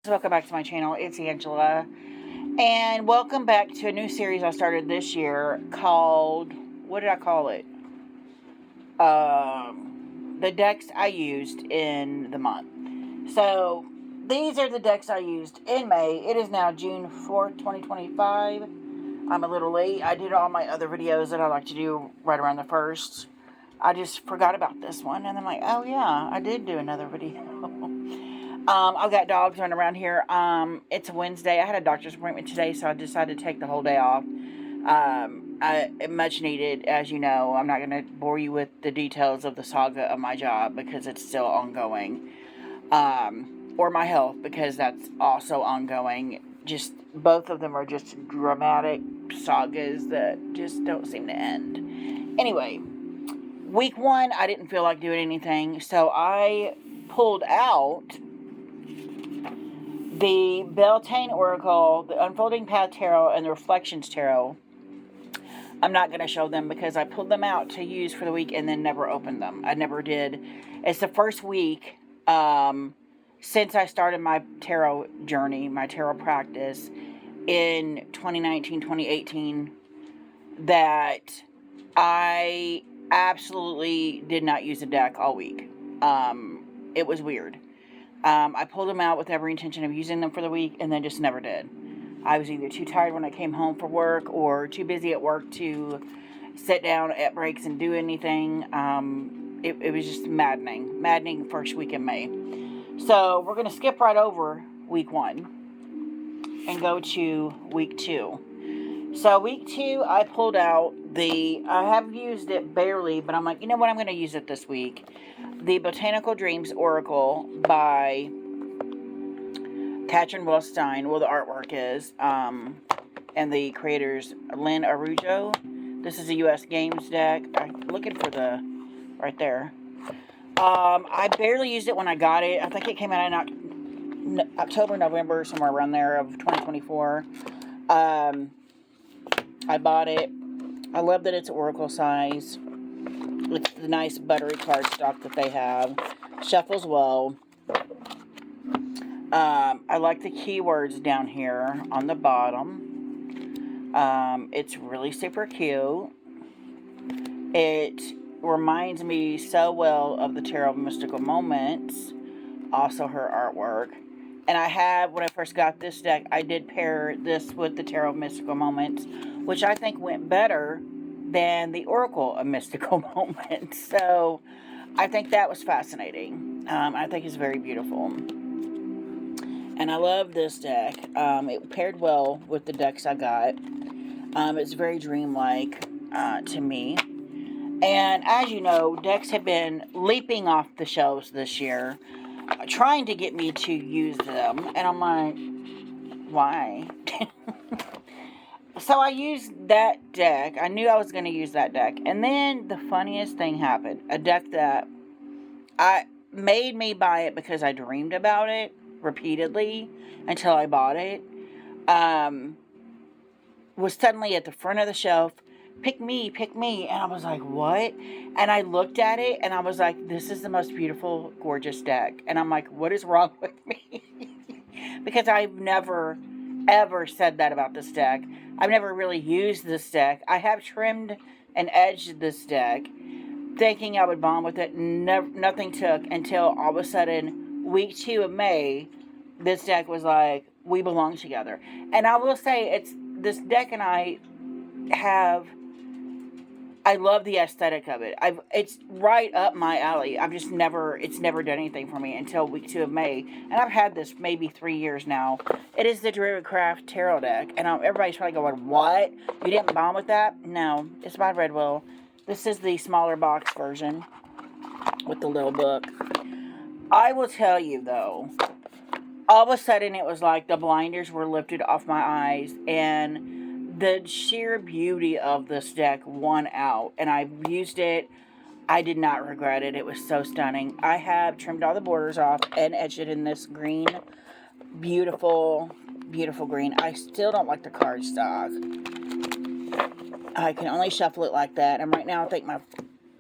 welcome back to my channel. It's Angela, and welcome back to a new series I started this year called, what did I call it? The decks I used in the month. So, these are the decks I used in May. It is now June 4th, 2025. I'm a little late. I did all my other videos that I like to do right around the 1st. I just forgot about this one, and I'm like, oh yeah, I did do another video. I've got dogs running around here. It's a Wednesday. I had a doctor's appointment today, so I decided to take the whole day off. Much needed, as you know. I'm not going to bore you with the details of the saga of my job because it's still ongoing. Or my health, because that's also ongoing. Just, both of them are just dramatic sagas that just don't seem to end. Anyway, week 1, I didn't feel like doing anything, so I pulled out the Beltane Oracle, the Unfolding Path Tarot, and the Reflections Tarot. I'm not going to show them because I pulled them out to use for the week and then never opened them. I never did. It's the first week since I started my tarot journey, my tarot practice in 2019, 2018, that I absolutely did not use a deck all week. It was weird. I pulled them out with every intention of using them for the week and then just never did. I was either too tired when I came home from work or too busy at work to sit down at breaks and do anything. It was just maddening first week in May. So we're going to skip right over week 1 and go to week 2. So week 2, I pulled out I have used it barely, but I'm like, you know what, I'm going to use it this week. The Botanical Dreams Oracle by Katrin Wellstein. Well, the artwork is, and the creators, Lynn Arujo. This is a U.S. Games deck. I'm looking for right there. I barely used it when I got it. I think it came out in October, November, somewhere around there of 2024. I bought it. I love that it's Oracle size. It's the nice buttery cardstock that they have. Shuffles well. I like the keywords down here on the bottom. It's really super cute. It reminds me so well of the Tarot of Mystical Moments. Also her artwork. And when I first got this deck, I did pair this with the Tarot of Mystical Moments, which I think went better than the Oracle of Mystical Moments. So I think that was fascinating. I think it's very beautiful. And I love this deck. It paired well with the decks I got. It's very dreamlike to me. And as you know, decks have been leaping off the shelves this year, trying to get me to use them. And I'm like, why? So I used that deck. I knew I was going to use that deck. And then the funniest thing happened. A deck that made me buy it because I dreamed about it repeatedly until I bought it. Was suddenly at the front of the shelf. Pick me, pick me. And I was like, what? And I looked at it and I was like, this is the most beautiful, gorgeous deck. And I'm like, what is wrong with me? Because I've never, ever said that about this deck. I've never really used this deck. I have trimmed and edged this deck, thinking I would bond with it. Nothing took until all of a sudden, week 2 of May, this deck was like, we belong together. And I will say, this deck and I love the aesthetic of it. It's right up my alley. It's never done anything for me until week 2 of May. And I've had this maybe 3 years now. It is the Druidcraft Tarot deck. And everybody's probably going, what? You didn't bond with that? No. It's by Redwell. This is the smaller box version with the little book. I will tell you, though, all of a sudden it was like the blinders were lifted off my eyes. And the sheer beauty of this deck won out, and I've used it. I did not regret it. It was so stunning. I have trimmed all the borders off and edged it in this green. Beautiful, beautiful green. I still don't like the cardstock. I can only shuffle it like that, and right now I think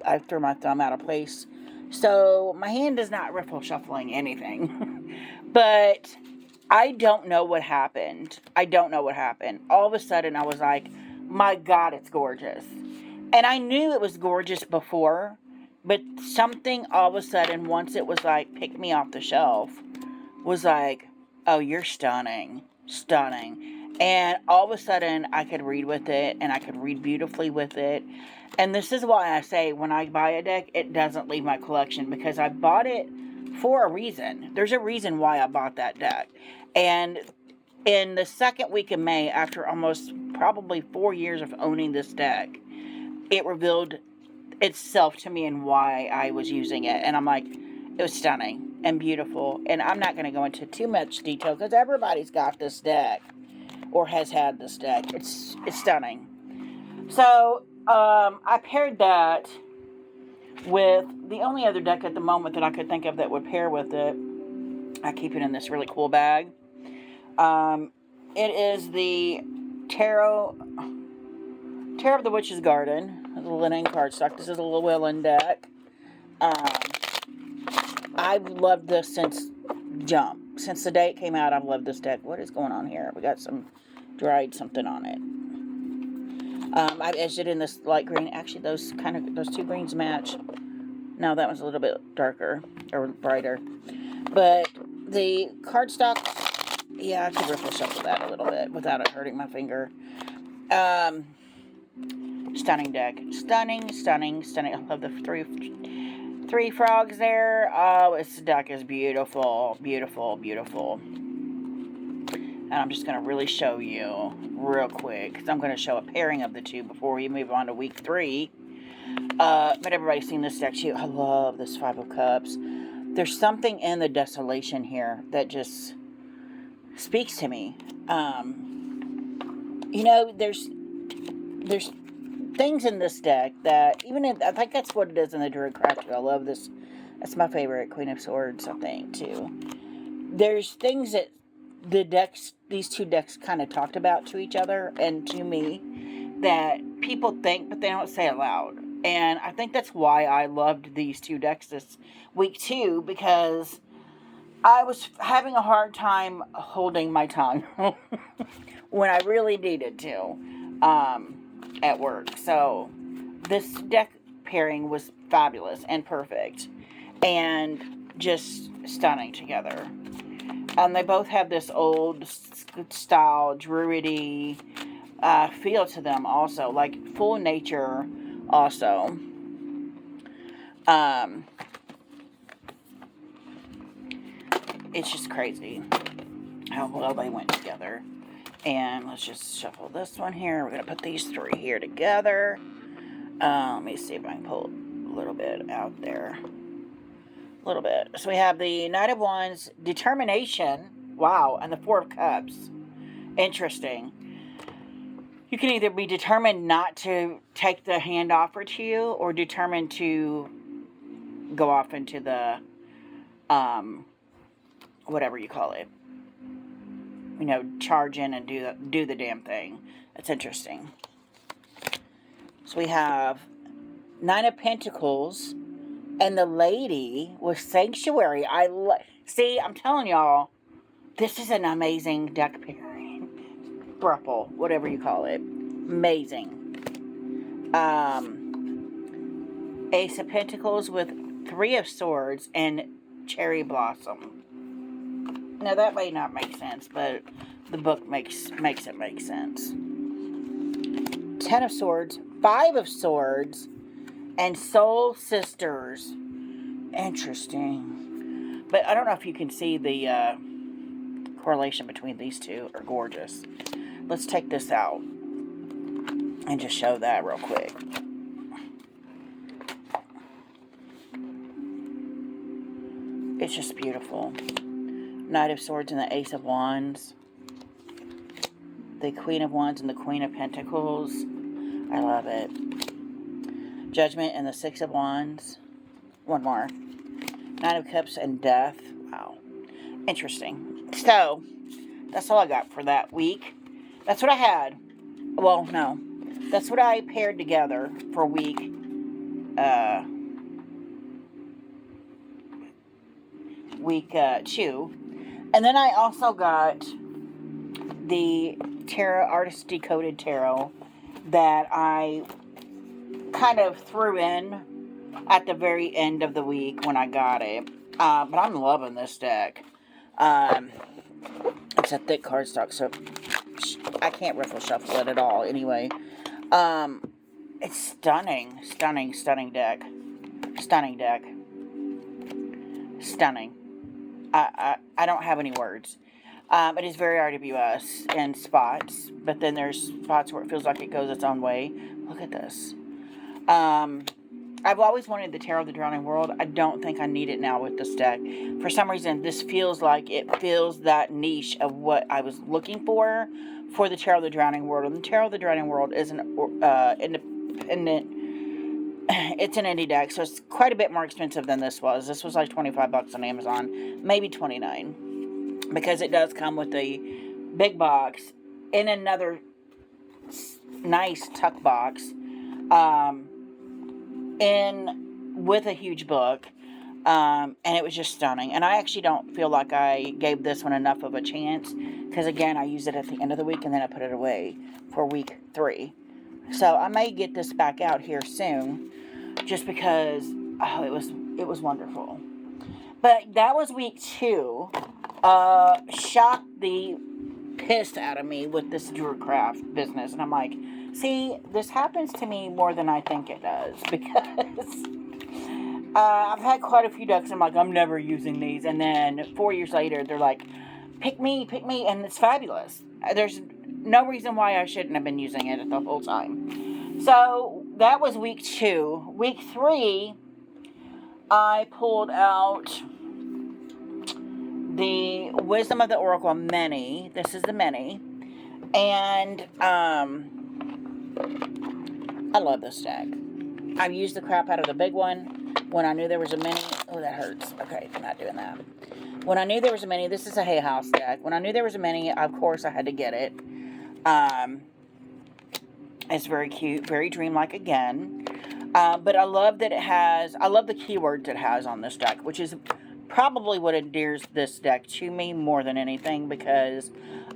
I threw my thumb out of place. So my hand does not riffle shuffling anything. But I don't know what happened. I don't know what happened. All of a sudden, I was like, my God, it's gorgeous. And I knew it was gorgeous before, but something all of a sudden, once it was like, pick me off the shelf, was like, oh, you're stunning. Stunning. And all of a sudden, I could read with it, and I could read beautifully with it. And this is why I say when I buy a deck, it doesn't leave my collection, because I bought it for a reason. There's a reason why I bought that deck. And in the second week of May, after almost probably 4 years of owning this deck, it revealed itself to me and why I was using it. And I'm like, it was stunning and beautiful. And I'm not going to go into too much detail because everybody's got this deck or has had this deck. It's stunning. So I paired that with the only other deck at the moment that I could think of that would pair with it. I keep it in this really cool bag. It is the Tarot of the Witch's Garden, the linen cardstock. This is a Llewellyn deck. I've loved this since jump. Since the day it came out, I've loved this deck. What is going on here? We got some dried something on it. I've edged it in this light green. Actually, those two greens match. No, that one's a little bit darker or brighter. But the cardstock, yeah, I could ripple shuffle that a little bit without it hurting my finger. Stunning deck. Stunning. I love the three frogs there. Oh, this deck is beautiful. And I'm just going to really show you real quick, because I'm going to show a pairing of the two before we move on to week 3. But everybody's seen this deck too. I love this Five of Cups. There's something in the desolation here that just speaks to me. There's things in this deck that, I think that's what it is in the Druid Craft. I love this. That's my favorite, Queen of Swords, I think, too. There's things that these two decks kind of talked about to each other and to me that people think, but they don't say aloud. And I think that's why I loved these two decks this week, too, because I was having a hard time holding my tongue when I really needed to at work. So this deck pairing was fabulous and perfect and just stunning together. And they both have this old style druidy feel to them also, like full nature also. It's just crazy how well they went together. And let's just shuffle this one here. We're going to put these 3 here together. Let me see if I can pull a little bit out there. A little bit. So we have the Knight of Wands, Determination. Wow. And the Four of Cups. Interesting. You can either be determined not to take the hand offered to you or determined to go off into the, whatever you call it. Charge in and do the damn thing. That's interesting. So we have Nine of Pentacles and the Lady with Sanctuary. See, I'm telling y'all, this is an amazing deck pairing. Thruple, whatever you call it. Amazing. Ace of Pentacles with 3 of Swords and Cherry Blossom. Now, that may not make sense, but the book makes it make sense. 10 of Swords, 5 of Swords, and Soul Sisters. Interesting. But I don't know if you can see the correlation between these two. Are gorgeous. Let's take this out and just show that real quick. It's just beautiful. Knight of Swords and the Ace of Wands. The Queen of Wands and the Queen of Pentacles. I love it. Judgment and the Six of Wands. One more. Nine of Cups and Death. Wow. Interesting. So, that's all I got for that week. That's what I had. Well, no. That's what I paired together for week 2. And then I also got the Tarot Artist Decoded Tarot that I kind of threw in at the very end of the week when I got it. But I'm loving this deck. It's a thick cardstock, so I can't riffle shuffle it at all. Anyway, it's stunning, stunning, stunning deck. Stunning deck. Stunning. I don't have any words. It is very RWS in spots, but then there's spots where it feels like it goes its own way. Look at this. I've always wanted the Tarot of the Drowning World. I don't think I need it now with this deck. For some reason, this feels like it fills that niche of what I was looking for the Tarot of the Drowning World. And the Tarot of the Drowning World is an independent. It's an indie deck, so it's quite a bit more expensive than this was. This was like $25 on Amazon, maybe $29, because it does come with a big box in another nice tuck box, with a huge book, and it was just stunning. And I actually don't feel like I gave this one enough of a chance, because again, I used it at the end of the week and then I put it away for week 3. So I may get this back out here soon, just because it was wonderful. But that was week 2. Shocked the piss out of me with this Druidcraft business, and I'm like, see, this happens to me more than I think it does, because I've had quite a few decks. I'm like, I'm never using these, and then 4 years later, they're like, pick me, and it's fabulous. There's no reason why I shouldn't have been using it the whole time. So that was week 2. Week 3, I pulled out the Wisdom of the Oracle Mini. This is the Mini. And I love this deck. I've used the crap out of the big one when I knew there was a Mini. Oh, that hurts. Okay, I'm not doing that. When I knew there was a Mini, this is a Hay House deck. When I knew there was a Mini, of course I had to get it. It's very cute, very dreamlike again. But I love that I love the keywords it has on this deck, which is probably what endears this deck to me more than anything, because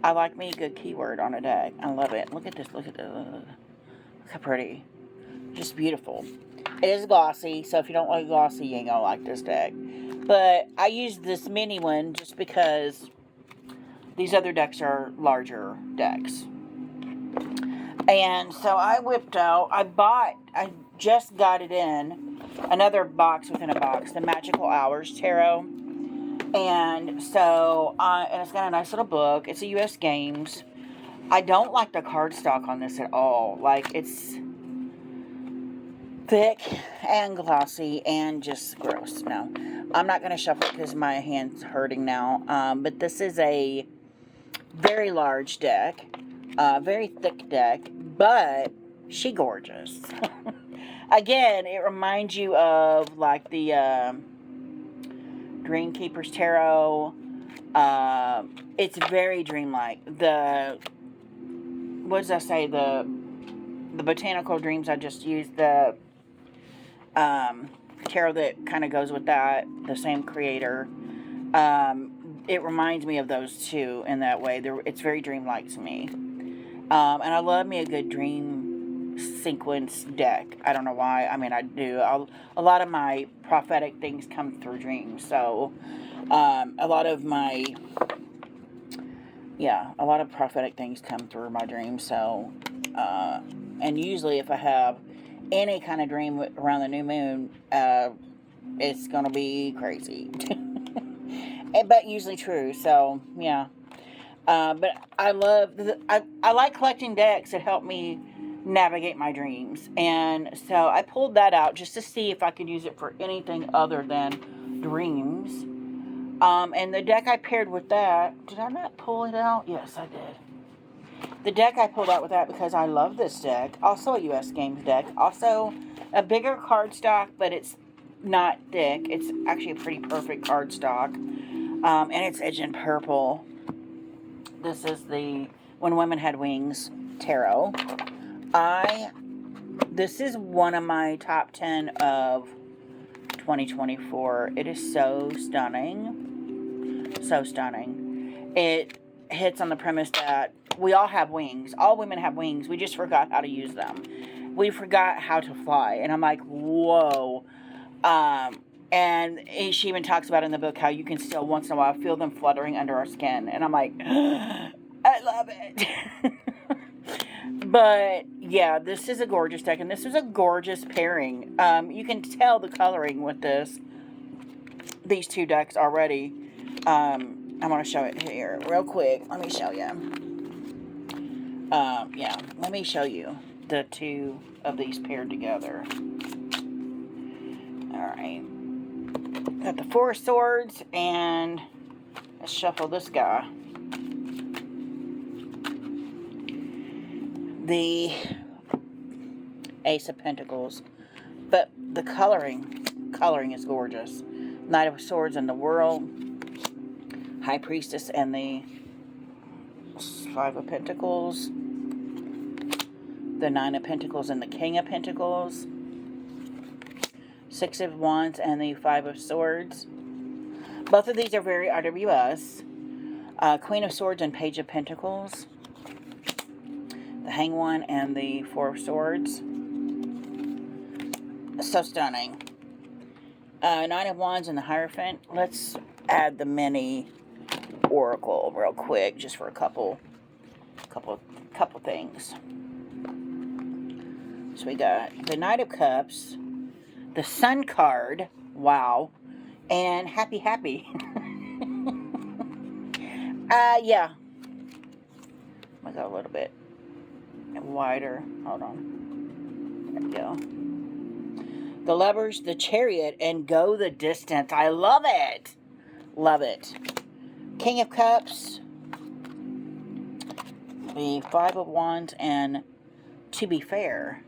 I like me a good keyword on a deck. I love it. Look at this. Look how pretty. Just beautiful. It is glossy, so if you don't like glossy, you ain't gonna like this deck. But I used this mini one just because these other decks are larger decks. And so I whipped out, I just got it in, another box within a box, the Magical Hours Tarot. And so, and it's got a nice little book. It's a U.S. Games. I don't like the cardstock on this at all. Like, it's thick and glossy and just gross. No, I'm not going to shuffle it because my hand's hurting now. But this is a very large deck. Very thick deck, but she gorgeous. Again, it reminds you of like the Dreamkeeper's Tarot. It's very dreamlike. What does I say? The Botanical Dreams, I just used the tarot that kind of goes with that, the same creator. It reminds me of those two in that way. It's very dreamlike to me. And I love me a good dream sequence deck. I don't know why. I mean, I do. A lot of my prophetic things come through dreams. So, a lot of prophetic things come through my dreams. So, and usually if I have any kind of dream around the new moon, it's going to be crazy. But usually true. So, yeah. But I like collecting decks that help me navigate my dreams. And so I pulled that out just to see if I could use it for anything other than dreams. And the deck I paired with that, did I not pull it out? Yes, I did. The deck I pulled out with that because I love this deck. Also a U.S. Games deck. Also a bigger cardstock, but it's not thick. It's actually a pretty perfect cardstock. And it's edged in purple. This is the When Women Had Wings Tarot. This is one of my top 10 of 2024. It is so stunning. So stunning. it hits on the premise that we all have wings. All women have wings. We just forgot how to use them. We forgot how to fly. And I'm like, whoa. And she even talks about in the book how you can still once in a while feel them fluttering under our skin. And I'm like, I love it. But yeah, this is a gorgeous deck, and this is a gorgeous pairing. You can tell the coloring with these two decks already. I'm going to show it here real quick. Let me show you. Yeah, let me show you the two of these paired together. Alright. Got the Four of Swords, and let's shuffle this guy. The Ace of Pentacles. But the coloring is gorgeous. Knight of Swords in the World. High Priestess and the Five of Pentacles. The Nine of Pentacles and the King of Pentacles. Six of Wands and the Five of Swords. Both of these are very RWS. Queen of Swords and Page of Pentacles. The Hanged One and the Four of Swords. So stunning. Nine of Wands and the Hierophant. Let's add the mini oracle real quick, just for a couple things. So we got the Knight of Cups, the Sun card, wow, and Happy. Yeah. I'm gonna go a little bit wider. Hold on. There we go. The Lovers, the Chariot, and Go the Distance. I love it. Love it. King of Cups, the Five of Wands, and To Be Fair.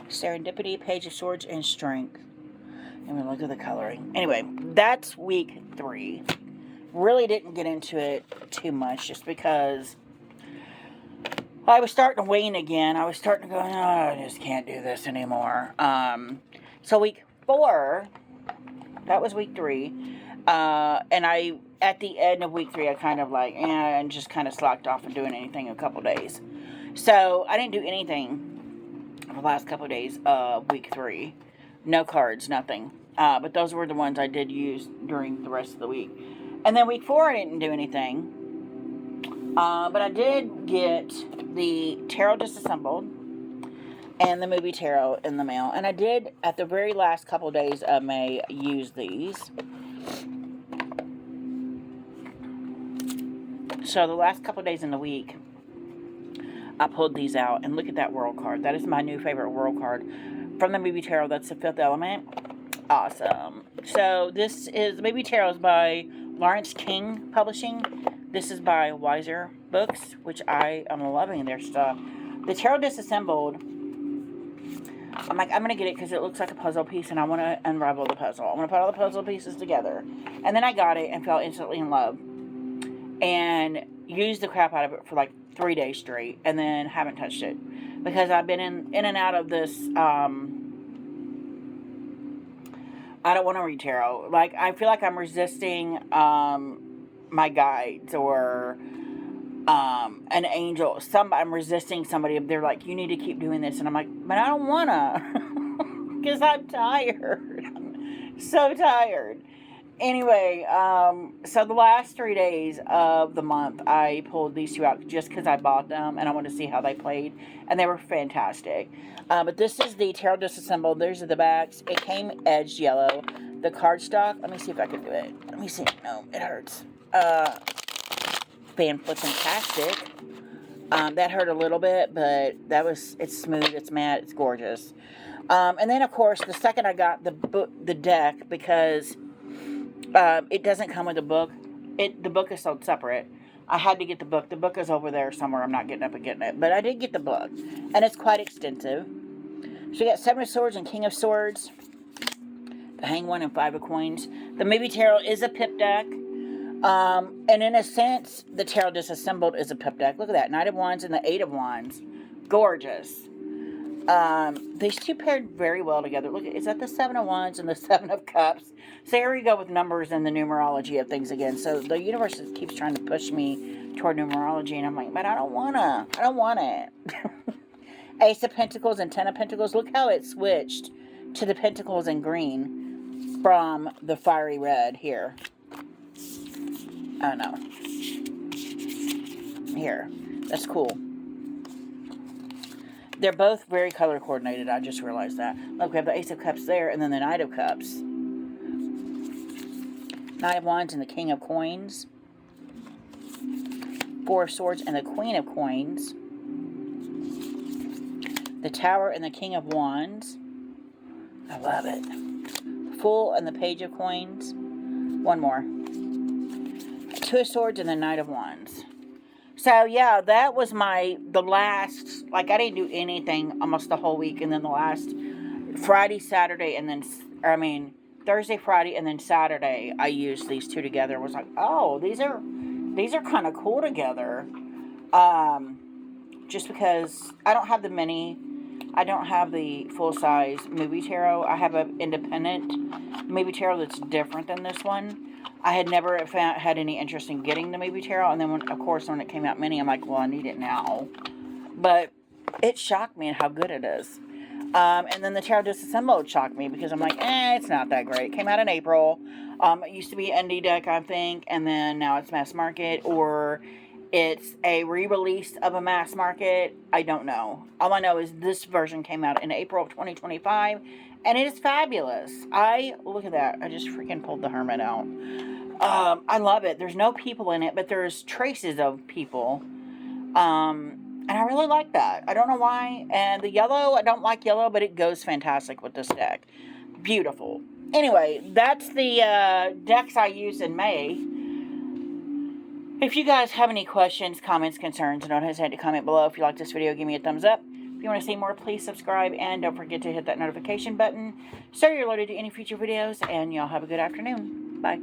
Serendipity, Page of Swords, and Strength. And we look at the coloring. Anyway, that's week 3. Really didn't get into it too much, just because I was starting to wane again. I was starting to go, no, I just can't do this anymore. So week 4, that was week 3. And at the end of week 3, I kind of and just kind of slacked off and doing anything a couple days. So I didn't do anything for the last couple of days of week 3. No cards, nothing. But those were the ones I did use during the rest of the week. And then week 4, I didn't do anything. But I did get the Tarot Disassembled and the Movie Tarot in the mail. And I did, at the very last couple of days of May, use these. So the last couple of days in the week, I pulled these out. And look at that World card. That is my new favorite World card from the Movie Tarot. That's the Fifth Element. Awesome. So this is, the Movie Tarot is by Lawrence King Publishing. This is by Wiser Books, which I am loving their stuff. The Tarot Disassembled, I'm like, I'm going to get it because it looks like a puzzle piece, and I want to unravel the puzzle. I want to put all the puzzle pieces together. And then I got it and fell instantly in love. And used the crap out of it for like 3 days straight, and then haven't touched it. Because I've been in and out of this, I don't want to read tarot. Like, I feel like I'm resisting my guides or an angel. I'm resisting somebody. They're like, you need to keep doing this. And I'm like, but I don't want to. Because I'm tired. I'm so tired. Anyway, so the last 3 days of the month, I pulled these two out just because I bought them. And I wanted to see how they played. And they were fantastic. But this is the Tarot Disassembled. These are the backs. It came edged yellow. The cardstock. Let me see if I can do it. Let me see. No, it hurts. Fan-flipping-tastic. That hurt a little bit, but it's smooth, it's matte, it's gorgeous. And then, of course, the second I got the deck, because it doesn't come with a book. The book is sold separate. I had to get the book. The book is over there somewhere. I'm not getting up and getting it. But I did get the book. And it's quite extensive. So you got Seven of Swords and King of Swords. The Hanged One and Five of Coins. The Movie Tarot is a pip deck. And in a sense, the Tarot Disassembled is a pip deck. Look at that. Knight of Wands and the Eight of Wands. Gorgeous. These two paired very well together. Look, is that the Seven of Wands and the Seven of Cups? So here we go with numbers and the numerology of things again. So the universe keeps trying to push me toward numerology, and I'm like, but I don't wanna. I don't want it. Ace of Pentacles and Ten of Pentacles. Look how it switched to the Pentacles in green from the fiery red here. Oh no. Here. That's cool. They're both very color coordinated. I just realized that. Look, we have the Ace of Cups there, and then the Knight of Cups. Knight of Wands and the King of Coins. Four of Swords and the Queen of Coins. The Tower and the King of Wands. I love it. Fool and the Page of Coins. One more. Two of Swords and the Knight of Wands. So, yeah, that was the last, like, I didn't do anything almost the whole week, and then the last Friday, Saturday, and then, Thursday, Friday, and then Saturday, I used these two together. I was like, oh, these are kind of cool together. Just because I don't have the mini, I don't have the full-size movie tarot. I have an independent movie tarot that's different than this one. I had never had any interest in getting the movie tarot, and then, when it came out mini, I'm like, well, I need it now. But it shocked me at how good it is. And then the Tarot Disassembled shocked me, because I'm like, it's not that great. It came out in April. It used to be Indie Deck, I think, and then now it's mass market, or it's a re-release of a mass market. I don't know. All I know is this version came out in April of 2025, and it is fabulous. Look at that. I just freaking pulled the Hermit out. I love it. There's no people in it, but there's traces of people. And I really like that. I don't know why. And the yellow, I don't like yellow, but it goes fantastic with this deck. Beautiful. Anyway, that's the decks I used in May. If you guys have any questions, comments, concerns, don't hesitate to comment below. If you like this video, give me a thumbs up. If you want to see more, please subscribe, and don't forget to hit that notification button so you're alerted to any future videos, and y'all have a good afternoon. Bye.